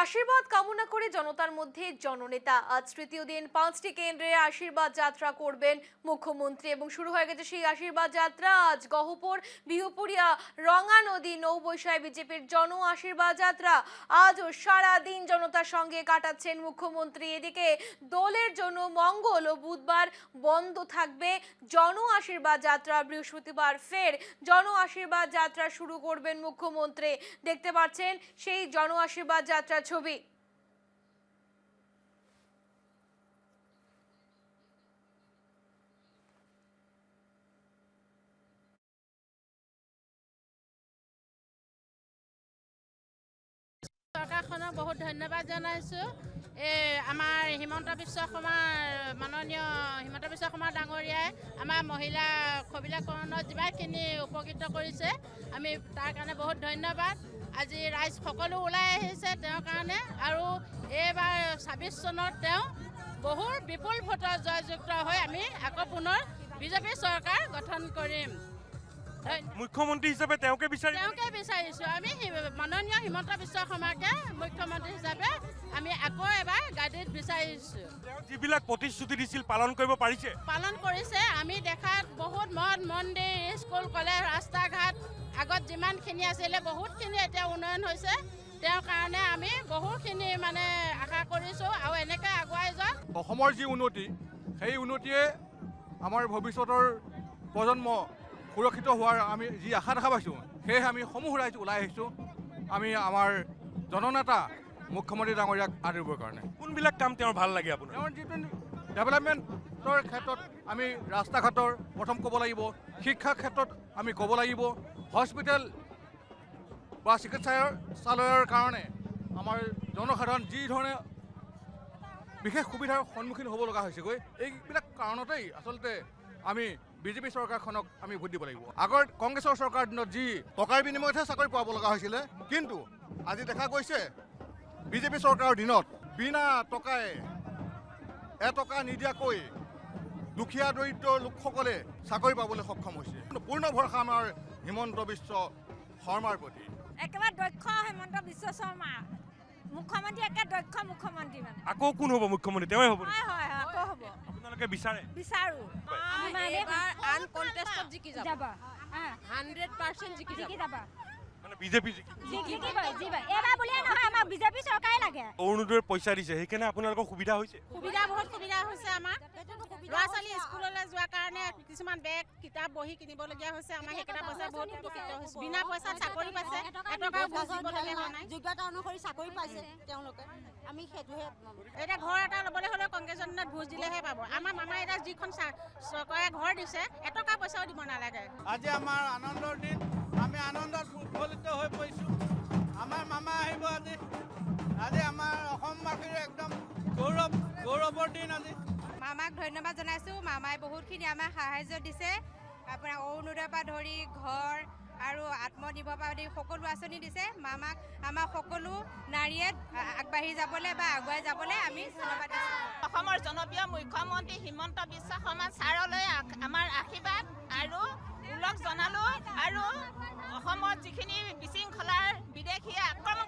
আশীর্বাদ কামনা করে জনতার মধ্যে জননেতা আজ তৃতীয় দিন 5টি কেন্দ্রে আশীর্বাদ যাত্রা করবেন মুখ্যমন্ত্রী এবং শুরু হয়ে গেছে সেই আশীর্বাদ যাত্রা। আজ গহপুর, বিহুপুরিয়া, রঙা নদী, নৌবৈশায় বিজেপির জন আশীর্বাদ যাত্রা। আজও সারা দিন জনতার সঙ্গে কাটাচ্ছেন মুখ্যমন্ত্রী। এদিকে দলের জন্য মঙ্গল ও বুধবার বন্ধ থাকবে জন আশীর্বাদ যাত্রা। বৃহস্পতিবার ফের জন আশীর্বাদ যাত্রা শুরু করবেন মুখ্যমন্ত্রী। দেখতে পাচ্ছেন সেই জন আশীর্বাদ যাত্রা ছবি। চৰকাৰখনক বহুত ধন্যবাদ জনাইছোঁ। আমাৰ হিমন্ত বিশ্ব শৰ্মা মাননীয় হিমন্ত বিশ্ব শৰ্মা ডাঙৰীয়াই আমাৰ মহিলা সবলীকৰণত যিমানখিনি উপকৃত কৰিছে, আমি তাৰ কাৰণে বহুত ধন্যবাদ। আজি ৰাইজ সকলো ওলাই আহিছে তেওঁৰ কাৰণে, আৰু এইবাৰ 26 চনত তেওঁ বহুত বিপুল ভোটত জয়যুক্ত হৈ আমি আকৌ পুনৰ বিজেপি চৰকাৰ গঠন কৰিম। মুখ্যমন্ত্ৰী হিচাপে তেওঁকে বিচাৰিছোঁ। আমি মাননীয় হিমন্ত বিশ্ব শৰ্মাকে মুখ্যমন্ত্ৰী হিচাপে আমি আকৌ এবাৰ গাদীত বিচাৰিছোঁ। যিবিলাক প্ৰতিশ্ৰুতি দিছিল পালন কৰিব পাৰিছে? পালন কৰিছে। আমি দেখাত বহুত মঠ মন্দিৰ, স্কুল, কলেজ, ৰাস্তা ঘাট আগত যিমানখিনি আছিলে বহুতখিনি এতিয়া উন্নয়ন হৈছে। তেওঁৰ কাৰণে আমি বহুখিনি আশা কৰিছোঁ আৰু এনেকৈ আগুৱাই যাওক। অসমৰ যি উন্নতি, সেই উন্নতিয়ে আমাৰ ভৱিষ্যতৰ প্ৰজন্ম সুৰক্ষিত হোৱাৰ আমি যি আশা দেখা পাইছোঁ, সেয়েহে আমি সমূহ ৰাইজ ওলাই আহিছোঁ আমি আমাৰ জননেতা মুখ্যমন্ত্ৰী ডাঙৰীয়াক আদৰিবৰ কাৰণে। কোনবিলাক কাম তেওঁৰ ভাল লাগে আপোনাৰ? তেওঁৰ যিটো ডেভেলপমেণ্টৰ ক্ষেত্ৰত আমি ৰাস্তা ঘাটৰ প্ৰথম ক'ব লাগিব, শিক্ষাৰ ক্ষেত্ৰত আমি ক'ব লাগিব, হস্পিটেল বা চিকিৎসালয়ৰ কাৰণে আমাৰ জনসাধাৰণ যি ধৰণে বিশেষ সুবিধাৰ সন্মুখীন হ'ব লগা হৈছেগৈ, এইবিলাক কাৰণতেই আচলতে আমি বিজেপি চৰকাৰখনক আমি ভোট দিব লাগিব। আগৰ কংগ্ৰেছৰ চৰকাৰ দিনত যি টকাৰ বিনিময়তহে চাকৰি পাব লগা হৈছিলে, কিন্তু আজি দেখা গৈছে বিজেপি চৰকাৰৰ দিনত বিনা টকাই এটকা নিদিয়াকৈ দুখীয়া দৰিদ্ৰ লোকসকলে চাকৰি পাবলৈ সক্ষম হৈছে। পূৰ্ণ ভৰসা আমাৰ হিমন্ত বিশ্ব শৰ্মাৰ প্ৰতি। একেবাৰে দক্ষ হিমন্ত বিশ্ব শৰ্মা মুখ্যমন্ত্ৰী, একে দক্ষ মুখ্যমন্ত্ৰী। আকৌ কোন হ'ব মুখ্যমন্ত্ৰী? তেওঁই হ'ব? হয়, আকৌ হ'ব। আপোনালোকে বিচাৰে? বিচাৰো। আনকণ্টেষ্টেড জিকি যাব। 100% জিকি যাব। মানে বিজেপি এবাৰ বুলিয়ে নহয়, আমাক বিজেপি চৰকাৰে লাগে। অৰুণোদয়ৰ পইচা দিছে, সেইকাৰণে আপোনালোকৰ সুবিধা হৈছে? বহুত সুবিধা হৈছে। আমাৰ ল'ৰা ছোৱালী স্কুললৈ যোৱাৰ কাৰণে কিছুমান বেগ, কিতাপ, বহি কিনিবলগীয়া হৈছে। আমাৰ সেইকেইটা পইচা বহুত উপকৃত হৈছে। বিনা পইচাত চাকৰি পাইছে, এটকাও বুজিবলগীয়া হোৱা নাই। যোগ্যতা অনুসৰি চাকৰি পাইছে তেওঁলোকে। আমি সেইটোহে এতিয়া ঘৰ এটা ল'বলৈ হ'লে কংগ্ৰেছৰ দিনত ভোজ দিলেহে পাব। আমাৰ মামাই এতিয়া যিখন চৰকাৰে ঘৰ দিছে, এটকা পইচাও দিব নালাগে। আজি আমাৰ আনন্দৰ দিন, আমি আনন্দত উৎফুল্লিত হৈ পৰিছোঁ। আমাৰ মামা আহিব আজি। আজি আমাৰ অসমবাসীৰ একদম গৌৰৱৰ দিন আজি। মামাক ধন্যবাদ জনাইছোঁ। মামাই বহুতখিনি আমাক সাহাৰ্য দিছে। আপোনাৰ অৰুণোদয়ৰ পৰা ধৰি ঘৰ আৰু আত্মনিৰ্ভৰ পৰা ধৰি সকলো আঁচনি দিছে। মামাক আমাৰ সকলো নাৰীয়ে আগবাঢ়ি যাবলৈ বা আগুৱাই যাবলৈ আমি ধন্যবাদ দিছোঁ। অসমৰ জনপ্ৰিয় মুখ্যমন্ত্ৰী হিমন্ত বিশ্ব শৰ্মা ছাৰলৈ আমাৰ আশীৰ্বাদ আৰু ওলগ জনালোঁ। আৰু অসমত যিখিনি বিশৃংখলাৰ বিদেশীয়ে আক্ৰমণ